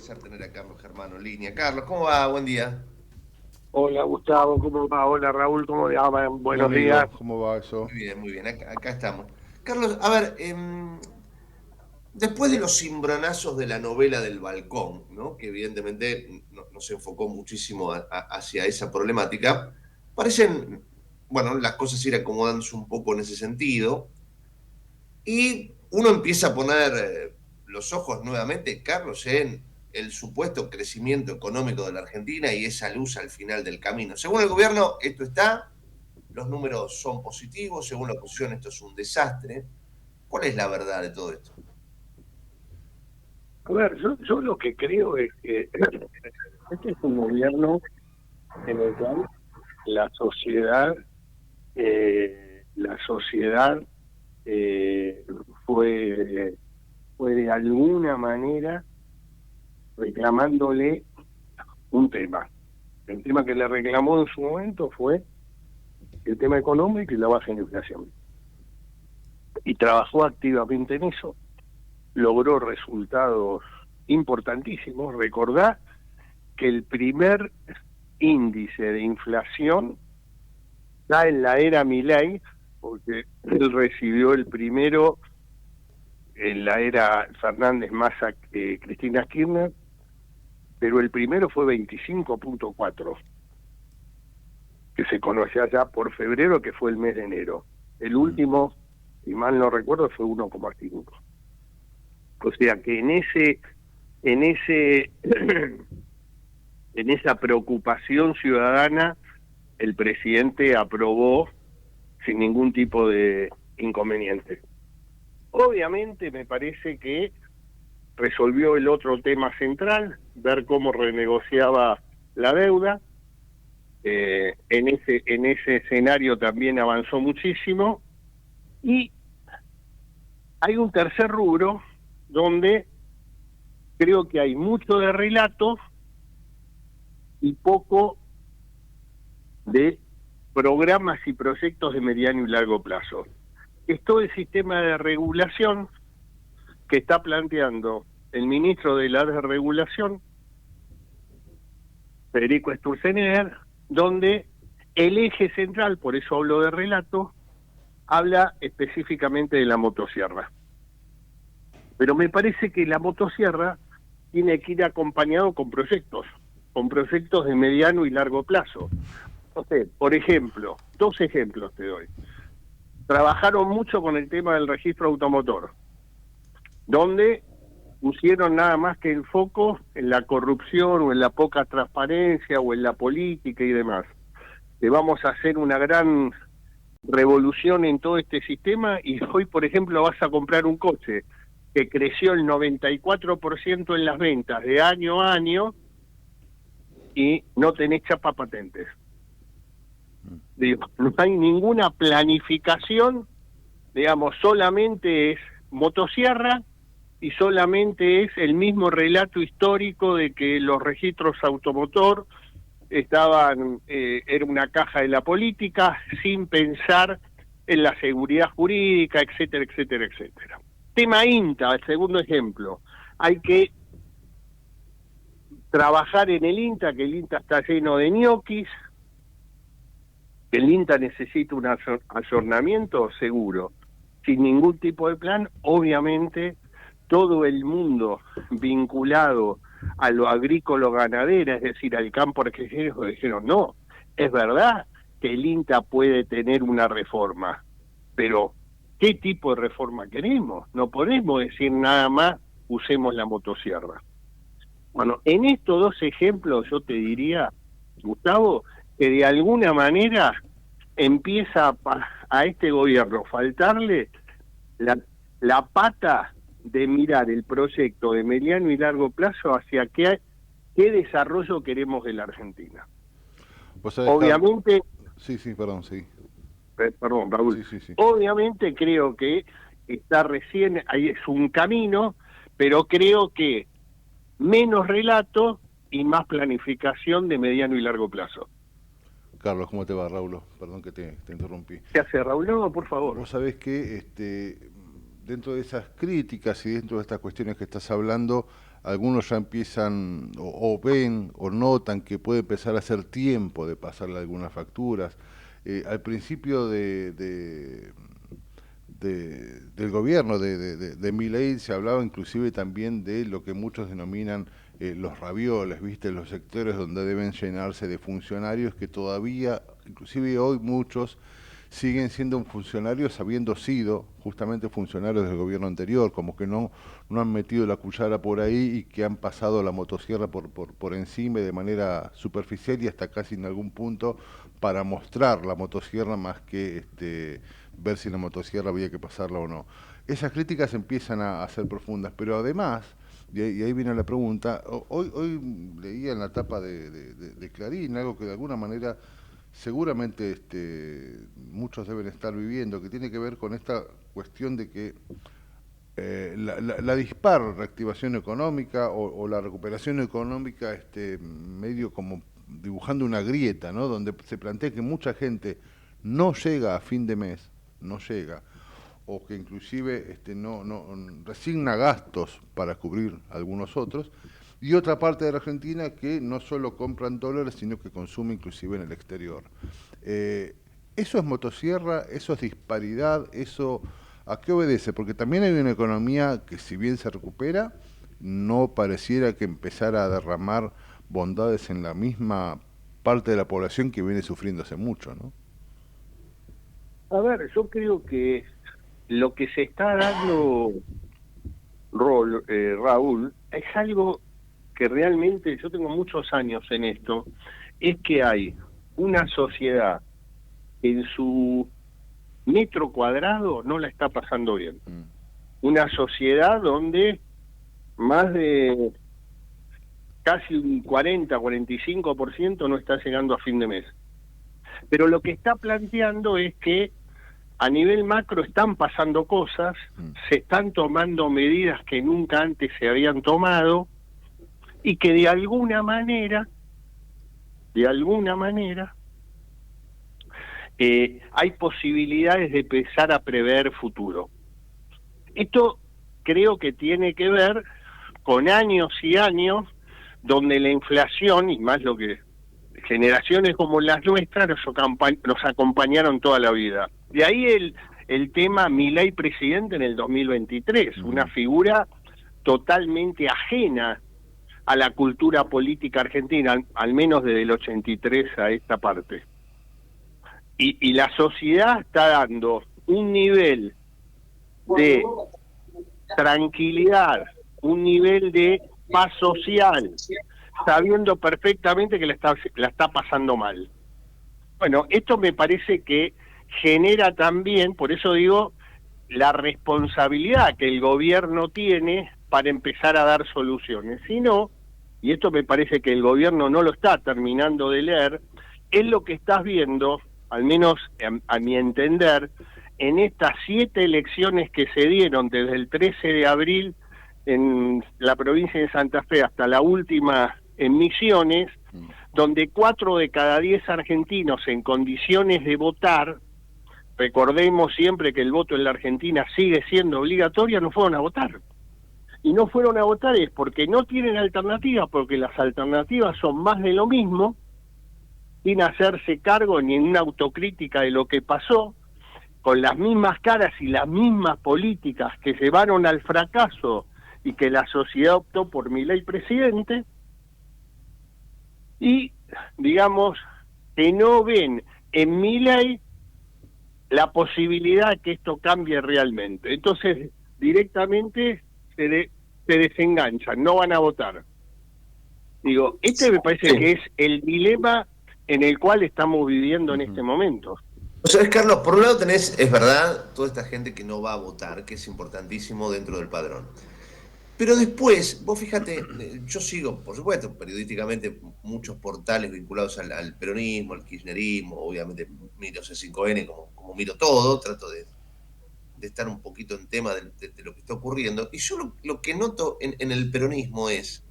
placer tener a Carlos Germano en línea. Carlos, ¿cómo va? Buen día. Hola Gustavo, ¿cómo va? Hola Raúl, ¿cómo le va? Mi Buenos días. amigo, ¿cómo va Muy eso? bien, muy bien. Acá estamos. Carlos, a ver, después de los cimbronazos de la novela del balcón, ¿no? Que evidentemente nos enfocó muchísimo hacia esa problemática, parecen, bueno, las cosas ir acomodándose un poco en ese sentido. Y uno empieza a poner los ojos nuevamente, Carlos, en el supuesto crecimiento económico de la Argentina y esa luz al final del camino. Según el gobierno, esto está, los números son positivos, según la oposición, esto es un desastre. ¿Cuál es la verdad de todo esto? A ver, yo lo que creo es que este es un gobierno en el cual la sociedad, la sociedad eh, fue, fue de alguna manera reclamándole un tema. El tema que le reclamó en su momento fue el tema económico y la baja en inflación. Y trabajó activamente en eso, logró resultados importantísimos. Recordá que el primer índice de inflación está en la era Milei, porque él recibió el primero en la era Fernández Massa, Cristina Kirchner, pero el primero fue 25.4, que se conocía ya por febrero, que fue el mes de enero. El último, si mal no recuerdo, fue 1,5. O sea que en ese en esa preocupación ciudadana, el presidente aprobó sin ningún tipo de inconveniente. Obviamente me parece que resolvió el otro tema central, ver cómo renegociaba la deuda. En ese escenario también avanzó muchísimo. Y hay un tercer rubro donde creo que hay mucho de relato y poco de programas y proyectos de mediano y largo plazo. Es todo el sistema de regulación que está planteando el ministro de la Desregulación, Federico Sturzenegger, donde el eje central, por eso hablo de relato, habla específicamente de la motosierra. Pero me parece que la motosierra tiene que ir acompañado con proyectos de mediano y largo plazo. Entonces, por ejemplo, dos ejemplos te doy. Trabajaron mucho con el tema del registro automotor, donde pusieron nada más que el foco en la corrupción o en la poca transparencia o en la política y demás. Que vamos a hacer una gran revolución en todo este sistema y hoy, por ejemplo, vas a comprar un coche que creció el 94% en las ventas de año a año y no tenés chapa patentes. Digo, no hay ninguna planificación, digamos, solamente es motosierra y solamente es el mismo relato histórico de que los registros automotor estaban, era una caja de la política, sin pensar en la seguridad jurídica, etcétera, etcétera, etcétera. Tema INTA, el segundo ejemplo. Hay que trabajar en el INTA, que el INTA está lleno de ñoquis, que el INTA necesita un ayornamiento seguro, sin ningún tipo de plan. Obviamente todo el mundo vinculado a lo agrícola ganadero, es decir, al campo argentino, dijeron, no, es verdad que el INTA puede tener una reforma, pero ¿qué tipo de reforma queremos? No podemos decir nada más, usemos la motosierra. Bueno, en estos dos ejemplos yo te diría, Gustavo, que de alguna manera empieza a este gobierno faltarle la, la pata de mirar el proyecto de mediano y largo plazo hacia qué desarrollo queremos de la Argentina. Vos sabés, Carlos. Obviamente, Sí, sí, perdón, sí. perdón, Raúl, Sí, sí, sí. obviamente creo que está recién, ahí es un camino, pero creo que menos relato y más planificación de mediano y largo plazo. Carlos, ¿cómo te va, Raúl? Perdón que te interrumpí. ¿Qué hace Raúl? No, por favor. Vos sabés que dentro de esas críticas y dentro de estas cuestiones que estás hablando, algunos ya empiezan o ven o notan que puede empezar a ser tiempo de pasarle algunas facturas. Al principio del gobierno de Milei se hablaba inclusive también de lo que muchos denominan los ravioles, ¿viste? Los sectores donde deben llenarse de funcionarios que todavía, inclusive hoy muchos, siguen siendo funcionarios habiendo sido justamente funcionarios del gobierno anterior, como que no han metido la cuchara por ahí y que han pasado la motosierra por encima de manera superficial y hasta casi en algún punto para mostrar la motosierra más que ver si la motosierra había que pasarla o no. Esas críticas empiezan a ser profundas, pero además, y ahí viene la pregunta, hoy leía en la tapa de Clarín algo que de alguna manera seguramente muchos deben estar viviendo, que tiene que ver con esta cuestión de que la dispar reactivación económica o la recuperación económica medio como dibujando una grieta, ¿no? Donde se plantea que mucha gente no llega a fin de mes, no llega, o que inclusive no resigna gastos para cubrir algunos otros, y otra parte de la Argentina que no solo compran dólares, sino que consume inclusive en el exterior. ¿Eso es motosierra? ¿Eso es disparidad? ¿Eso a qué obedece? Porque también hay una economía que, si bien se recupera, no pareciera que empezara a derramar bondades en la misma parte de la población que viene sufriendo hace mucho, ¿no? A ver, yo creo que lo que se está dando, Raúl, es algo que realmente, yo tengo muchos años en esto, es que hay una sociedad que en su metro cuadrado no la está pasando bien. Una sociedad donde más de casi un 40-45% no está llegando a fin de mes. Pero lo que está planteando es que a nivel macro están pasando cosas, se están tomando medidas que nunca antes se habían tomado y que de alguna manera, hay posibilidades de empezar a prever futuro. Esto creo que tiene que ver con años y años donde la inflación, y más lo que generaciones como las nuestras, nos acompañaron toda la vida. De ahí el tema Milei presidente en el 2023, una figura totalmente ajena a la cultura política argentina, al menos desde el 83 a esta parte. Y la sociedad está dando un nivel de tranquilidad, un nivel de paz social, sabiendo perfectamente que la está pasando mal. Bueno, esto me parece que genera también, por eso digo, la responsabilidad que el gobierno tiene para empezar a dar soluciones. Si no, y esto me parece que el gobierno no lo está terminando de leer, es lo que estás viendo, al menos a mi entender, en estas 7 elecciones que se dieron desde el 13 de abril en la provincia de Santa Fe hasta la última en Misiones, donde 4 de cada 10 argentinos en condiciones de votar, recordemos siempre que el voto en la Argentina sigue siendo obligatorio, no fueron a votar. Y no fueron a votar es porque no tienen alternativa, porque las alternativas son más de lo mismo, sin hacerse cargo ni en una autocrítica de lo que pasó, con las mismas caras y las mismas políticas que llevaron al fracaso y que la sociedad optó por Milei presidente, y digamos que no ven en Milei la posibilidad de que esto cambie realmente. Entonces directamente se desenganchan, no van a votar. Digo, este me parece que es el dilema en el cual estamos viviendo en este momento. ¿Sabes, Carlos? Por un lado tenés, es verdad, toda esta gente que no va a votar, que es importantísimo dentro del padrón. Pero después, vos fíjate, yo sigo, por supuesto, periodísticamente muchos portales vinculados al peronismo, al kirchnerismo, obviamente miro C5N como miro todo, trato de estar un poquito en tema de lo que está ocurriendo. Y yo lo que noto en el peronismo es,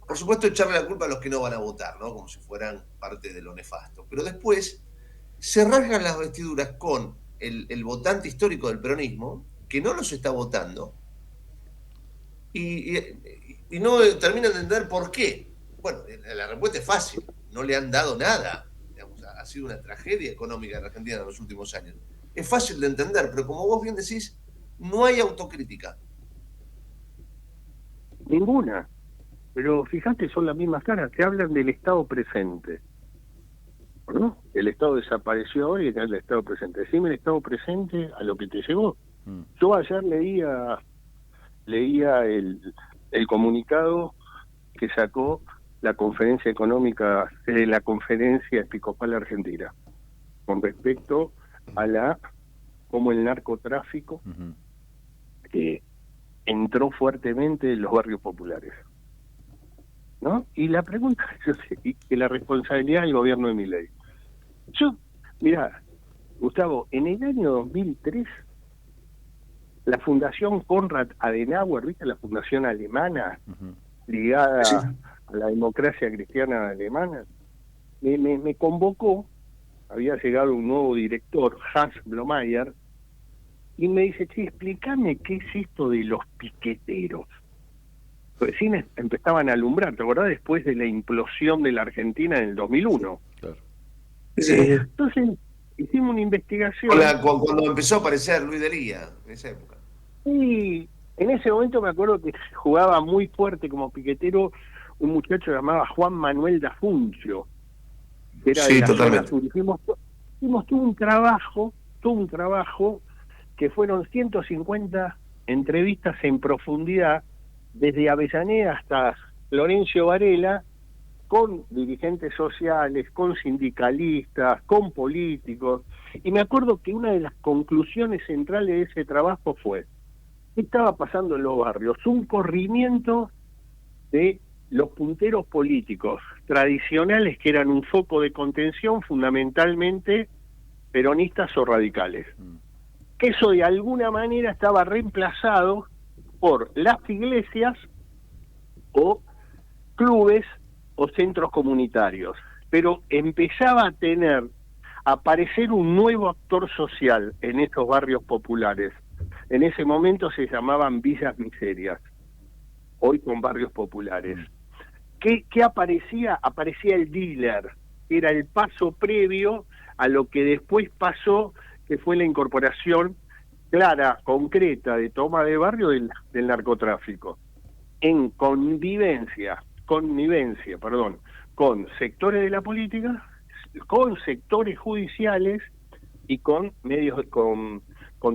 por supuesto, echarle la culpa a los que no van a votar, ¿no? Como si fueran parte de lo nefasto. Pero después se rasgan las vestiduras con el votante histórico del peronismo, que no los está votando, y y no terminan de entender por qué. Bueno, la respuesta es fácil, no le han dado nada. Digamos, ha sido una tragedia económica en Argentina en los últimos años. Es fácil de entender, pero como vos bien decís, no hay autocrítica. Ninguna. Pero fíjate, son las mismas caras, que hablan del Estado presente. ¿No? El Estado desapareció ahora y está el Estado presente. Decime el Estado presente a lo que te llegó. Yo ayer leía el comunicado que sacó la conferencia económica de la Conferencia Episcopal Argentina con respecto a cómo el narcotráfico entró fuertemente en los barrios populares, ¿no? Y la pregunta es que la responsabilidad del gobierno de Milei. Mirá, Gustavo, en el año 2003 la Fundación Konrad Adenauer, ¿viste? La fundación alemana ligada a la democracia cristiana alemana, me convocó. Había llegado un nuevo director, Hans Blomeyer, y me dice, che, explícame qué es esto de los piqueteros. Recién empezaban a alumbrar, ¿te acordás? Después de la implosión de la Argentina en el 2001. Claro. Entonces hicimos una investigación. Cuando empezó a aparecer Luis Delía, en esa época. Y en ese momento me acuerdo que jugaba muy fuerte como piquetero un muchacho llamado Juan Manuel da Funcio, que era de la zona sur. Hicimos todo un trabajo que fueron 150 entrevistas en profundidad, desde Avellaneda hasta Florencio Varela, con dirigentes sociales, con sindicalistas, con políticos. Y me acuerdo que una de las conclusiones centrales de ese trabajo fue: ¿qué estaba pasando en los barrios? Un corrimiento de los punteros políticos tradicionales, que eran un foco de contención fundamentalmente peronistas o radicales. Que eso de alguna manera estaba reemplazado por las iglesias o clubes o centros comunitarios, pero empezaba a aparecer un nuevo actor social en estos barrios populares. En ese momento se llamaban villas miserias, hoy con barrios populares. ¿Qué aparecía? Aparecía el dealer, que era el paso previo a lo que después pasó, que fue la incorporación clara, concreta, de toma de barrio del narcotráfico, en connivencia, con sectores de la política, con sectores judiciales y con medios, con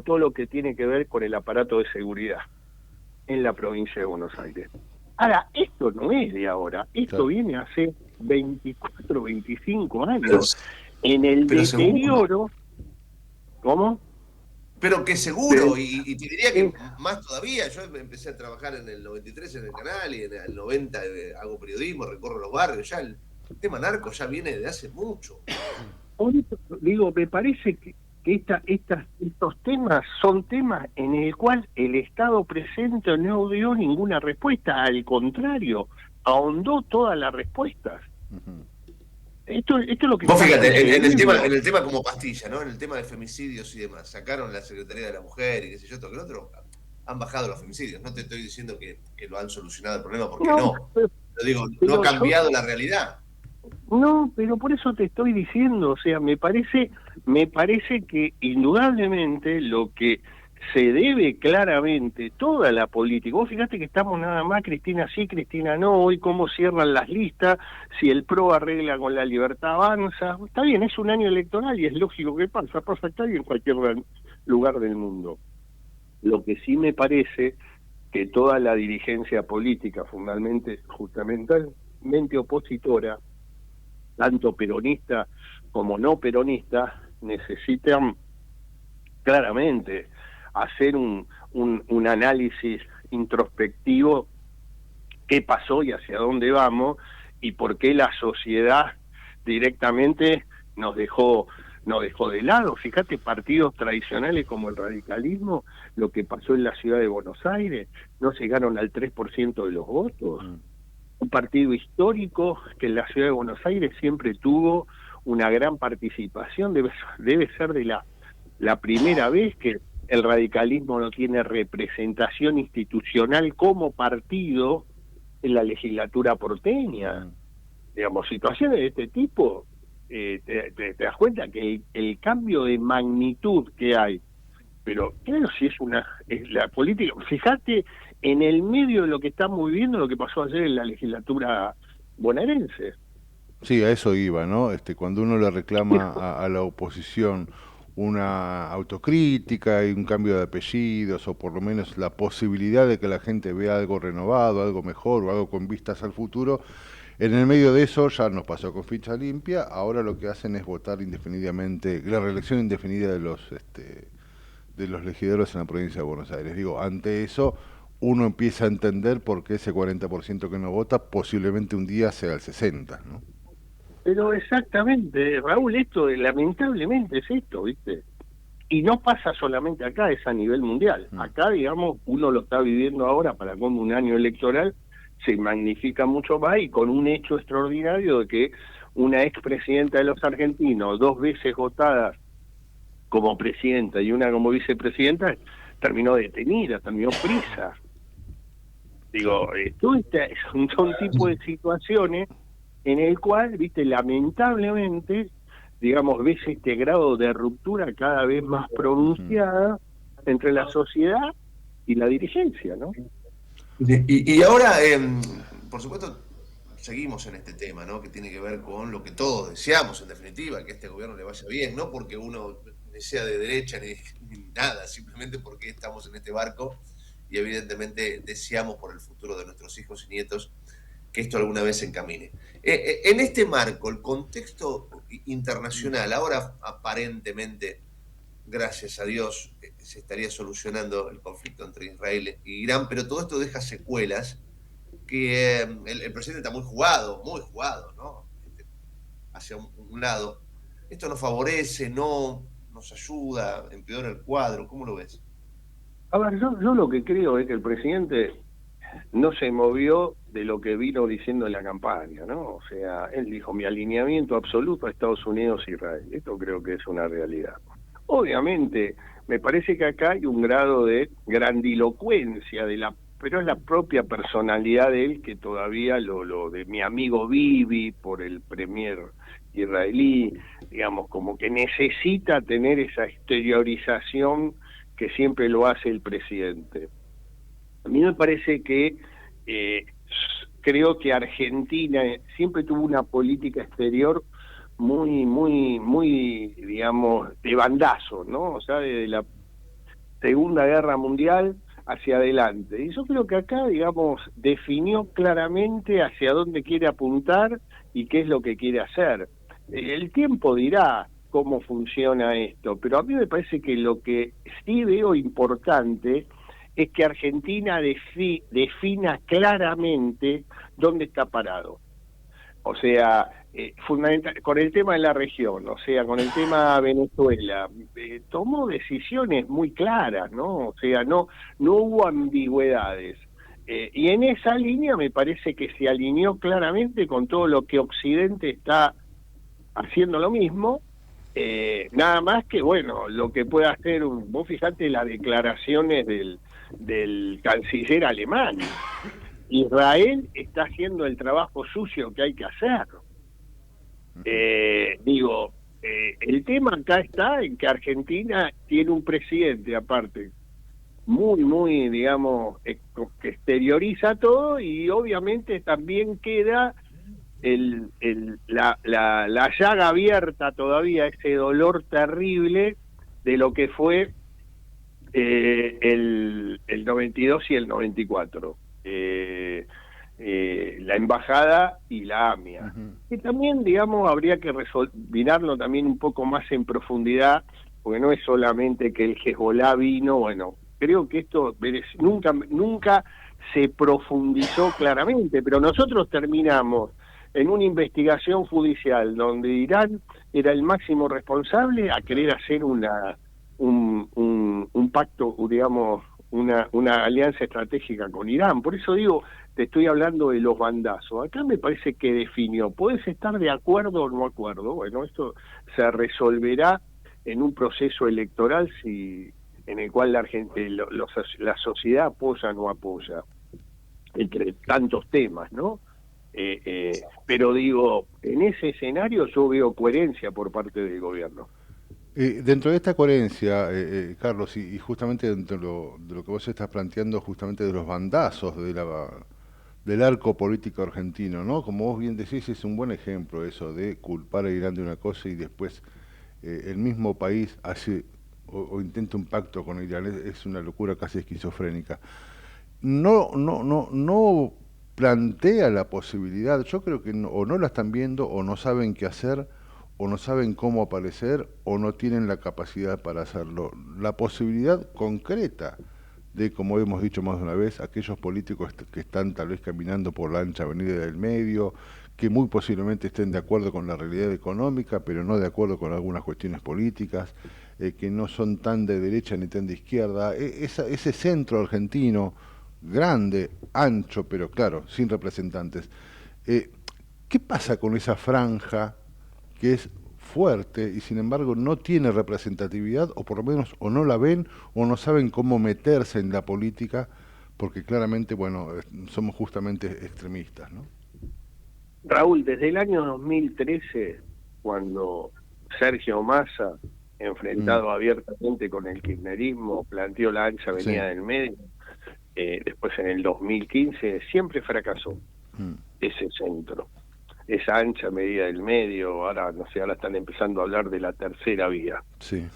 todo lo que tiene que ver con el aparato de seguridad en la provincia de Buenos Aires. Ahora, esto no es de ahora, esto viene hace 24, 25 años, en el deterioro. Seguro. ¿Cómo? Pero que seguro, y te diría que más todavía. Yo empecé a trabajar en el 93 en el canal, y en el 90 hago periodismo, recorro los barrios. Ya el tema narco ya viene de hace mucho. Digo, me parece que estos temas son temas en el cual el Estado presente no dio ninguna respuesta, al contrario, ahondó todas las respuestas. Esto es lo que... Vos fíjate, en el tema como pastilla, ¿no? En el tema de femicidios y demás, sacaron la Secretaría de la Mujer y qué sé yo, esto que el otro, han bajado los femicidios. No te estoy diciendo que lo han solucionado el problema, porque no. Pero digo, no ha cambiado la realidad. No, pero por eso te estoy diciendo, o sea, me parece que indudablemente lo que se debe claramente toda la política. Vos fíjate que estamos nada más, Cristina sí, Cristina no, hoy cómo cierran las listas, si el PRO arregla con la Libertad Avanza. Está bien, es un año electoral y es lógico que pasa acá y en cualquier lugar del mundo. Lo que sí me parece que toda la dirigencia política, fundamentalmente opositora, tanto peronista como no peronista, necesitan claramente hacer un análisis introspectivo, qué pasó y hacia dónde vamos, y por qué la sociedad directamente nos dejó de lado. Fíjate, partidos tradicionales como el radicalismo, lo que pasó en la ciudad de Buenos Aires, no llegaron al 3% de los votos. Un partido histórico que en la ciudad de Buenos Aires siempre tuvo una gran participación, debe ser de la primera vez que el radicalismo no tiene representación institucional como partido en la legislatura porteña. Digamos, situaciones de este tipo, te das cuenta que el cambio de magnitud que hay, pero claro, si es la política, fíjate en el medio de lo que estamos viviendo, lo que pasó ayer en la legislatura bonaerense. Sí, a eso iba, ¿no? Cuando uno le reclama a la oposición una autocrítica y un cambio de apellidos, o por lo menos la posibilidad de que la gente vea algo renovado, algo mejor o algo con vistas al futuro, en el medio de eso ya nos pasó con ficha limpia, ahora lo que hacen es votar indefinidamente, la reelección indefinida de los legisladores en la provincia de Buenos Aires. Digo, ante eso uno empieza a entender por qué ese 40% que no vota posiblemente un día sea el 60%, ¿no? Pero exactamente, Raúl, esto lamentablemente es esto, ¿viste? Y no pasa solamente acá, es a nivel mundial. Acá, digamos, uno lo está viviendo ahora para como un año electoral, se magnifica mucho más y con un hecho extraordinario de que una expresidenta de los argentinos, 2 veces votada como presidenta y una como vicepresidenta, terminó detenida, terminó prisa. Digo, son tipo de situaciones en el cual, viste, lamentablemente, digamos, ves este grado de ruptura cada vez más pronunciada entre la sociedad y la dirigencia, ¿no? Y ahora, por supuesto, seguimos en este tema, ¿no? Que tiene que ver con lo que todos deseamos, en definitiva, que este gobierno le vaya bien, no porque uno ni sea de derecha ni nada, simplemente porque estamos en este barco y evidentemente deseamos por el futuro de nuestros hijos y nietos que esto alguna vez se encamine. En este marco, el contexto internacional, ahora aparentemente, gracias a Dios, se estaría solucionando el conflicto entre Israel y Irán, pero todo esto deja secuelas que el presidente está muy jugado, ¿no? Hacia un lado. Esto nos favorece, no nos ayuda, empeora el cuadro, ¿cómo lo ves? A ver, yo lo que creo es que el presidente no se movió de lo que vino diciendo en la campaña, ¿no? O sea, él dijo, mi alineamiento absoluto a Estados Unidos e Israel. Esto creo que es una realidad. Obviamente, me parece que acá hay un grado de grandilocuencia, pero es la propia personalidad de él que todavía lo de mi amigo Bibi por el premier israelí, digamos, como que necesita tener esa exteriorización que siempre lo hace el presidente. A mí me parece que creo que Argentina siempre tuvo una política exterior muy, digamos, de bandazo, ¿no? O sea, desde la Segunda Guerra Mundial hacia adelante. Y yo creo que acá, digamos, definió claramente hacia dónde quiere apuntar y qué es lo que quiere hacer. El tiempo dirá cómo funciona esto, pero a mí me parece que lo que sí veo importante es que Argentina defina claramente dónde está parado. O sea, fundamental, con el tema de la región, o sea, con el tema Venezuela, tomó decisiones muy claras, ¿no? O sea, no hubo ambigüedades. Y en esa línea me parece que se alineó claramente con todo lo que Occidente está haciendo lo mismo, nada más que, bueno, lo que puede hacer, vos fijate las declaraciones del canciller alemán. Israel está haciendo el trabajo sucio que hay que hacer. El tema acá está en que Argentina tiene un presidente, aparte, muy, digamos, que exterioriza todo y obviamente también queda la llaga abierta todavía, ese dolor terrible de lo que fue el 92 y el 94. La embajada y la AMIA. Y también, digamos, habría que mirarlo también un poco más en profundidad, porque no es solamente que el Hezbollah vino, bueno, creo que esto nunca se profundizó claramente, pero nosotros terminamos en una investigación judicial donde Irán era el máximo responsable a querer hacer un pacto, digamos, una alianza estratégica con Irán. Por eso digo, te estoy hablando de los bandazos. Acá me parece que definió, podés estar de acuerdo o no acuerdo, bueno, esto se resolverá en un proceso electoral en el cual la sociedad apoya o no apoya. entre tantos temas, ¿no? Pero digo, en ese escenario yo veo coherencia por parte del gobierno. Dentro de esta coherencia, Carlos, y justamente dentro de lo que vos estás planteando, justamente de los bandazos del arco político argentino, ¿no? Como vos bien decís, es un buen ejemplo eso de culpar a Irán de una cosa y después el mismo país hace o intenta un pacto con Irán. Es una locura casi esquizofrénica. No plantea la posibilidad, yo creo que o no la están viendo, o no saben qué hacer, o no saben cómo aparecer, o no tienen la capacidad para hacerlo. La posibilidad concreta de, como hemos dicho más de una vez, aquellos políticos que están tal vez caminando por la ancha avenida del medio, que muy posiblemente estén de acuerdo con la realidad económica, pero no de acuerdo con algunas cuestiones políticas, que no son tan de derecha ni tan de izquierda. Ese centro argentino, grande, ancho, pero claro, sin representantes. ¿Qué pasa con esa franja que es fuerte y sin embargo no tiene representatividad, o por lo menos o no la ven o no saben cómo meterse en la política, porque claramente, bueno, somos justamente extremistas, ¿no? Raúl, desde el año 2013, cuando Sergio Massa, enfrentado abiertamente con el kirchnerismo, planteó la ancha avenida del medio, después en el 2015, siempre fracasó ese centro, esa ancha medida del medio. Ahora, no sé, ahora están empezando a hablar de la tercera vía. Sí.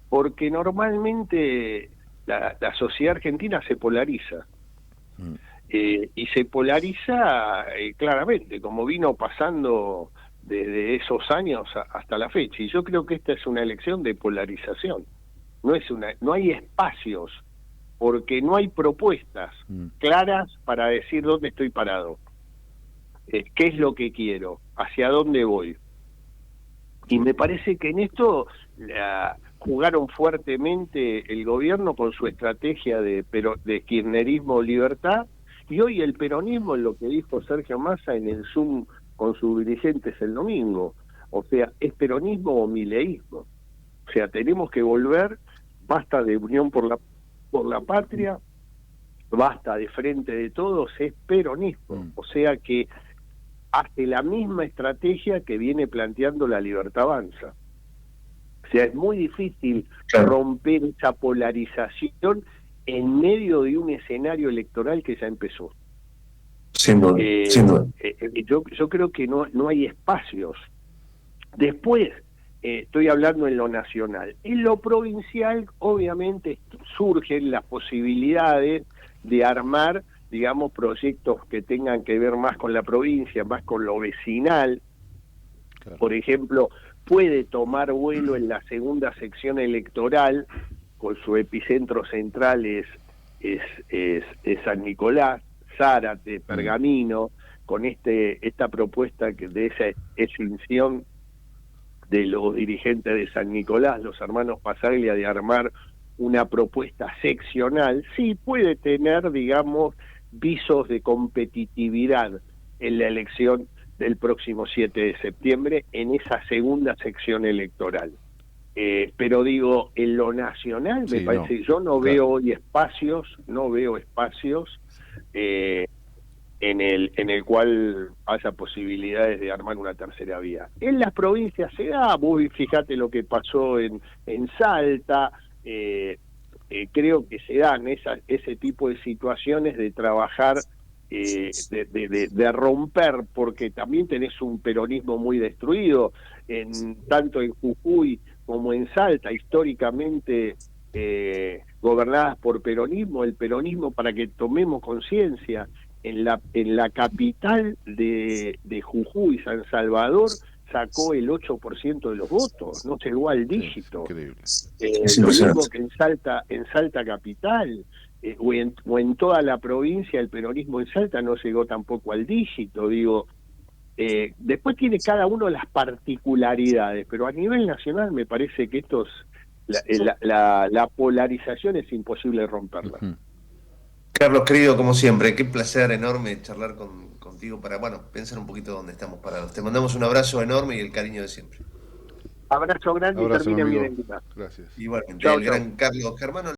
Porque normalmente la sociedad argentina se polariza. Y se polariza claramente, como vino pasando desde esos años hasta la fecha. Y yo creo que esta es una elección de polarización. No hay espacios, porque no hay propuestas claras para decir dónde estoy parado, qué es lo que quiero, hacia dónde voy. Y me parece que en esto jugaron fuertemente el gobierno con su estrategia de kirchnerismo libertad, y hoy el peronismo, en lo que dijo Sergio Massa en el Zoom con sus dirigentes el domingo. O sea, es peronismo o mileísmo. O sea, tenemos que volver, basta de Unión por la Patria, basta de Frente de Todos, es peronismo. O sea que hace la misma estrategia que viene planteando La Libertad Avanza. O sea, es muy difícil romper esa polarización en medio de un escenario electoral que ya empezó. Sin duda, sin duda. Yo creo que no hay espacios. Después, estoy hablando en lo nacional. En lo provincial, obviamente, surgen las posibilidades de armar, digamos, proyectos que tengan que ver más con la provincia, más con lo vecinal. Claro. Por ejemplo, puede tomar vuelo en la segunda sección electoral, con su epicentro central es San Nicolás, Zárate, Pergamino, con esta propuesta de esa extinción de los dirigentes de San Nicolás, los hermanos Pasaglia, de armar una propuesta seccional. Sí puede tener, digamos, visos de competitividad en la elección del próximo 7 de septiembre en esa segunda sección electoral. Pero digo, en lo nacional me parece, yo no veo hoy espacios, en el cual haya posibilidades de armar una tercera vía. En las provincias se da, vos fíjate lo que pasó en Salta, creo que se dan ese tipo de situaciones de trabajar, de romper, porque también tenés un peronismo muy destruido, tanto en Jujuy como en Salta, históricamente gobernadas por peronismo. El peronismo, para que tomemos conciencia, en la capital de Jujuy, San Salvador, sacó el 8% de los votos, no llegó al dígito. Lo mismo que en Salta capital, o en toda la provincia, el peronismo en Salta no llegó tampoco al dígito. Digo, después tiene cada uno las particularidades, pero a nivel nacional me parece que la polarización es imposible romperla. Carlos, querido, como siempre, qué placer enorme charlar contigo para, pensar un poquito dónde estamos parados. Te mandamos un abrazo enorme y el cariño de siempre. Abrazo grande y terminen bien en vida. Gracias. Igualmente, Chau, el gran Carlos Germano.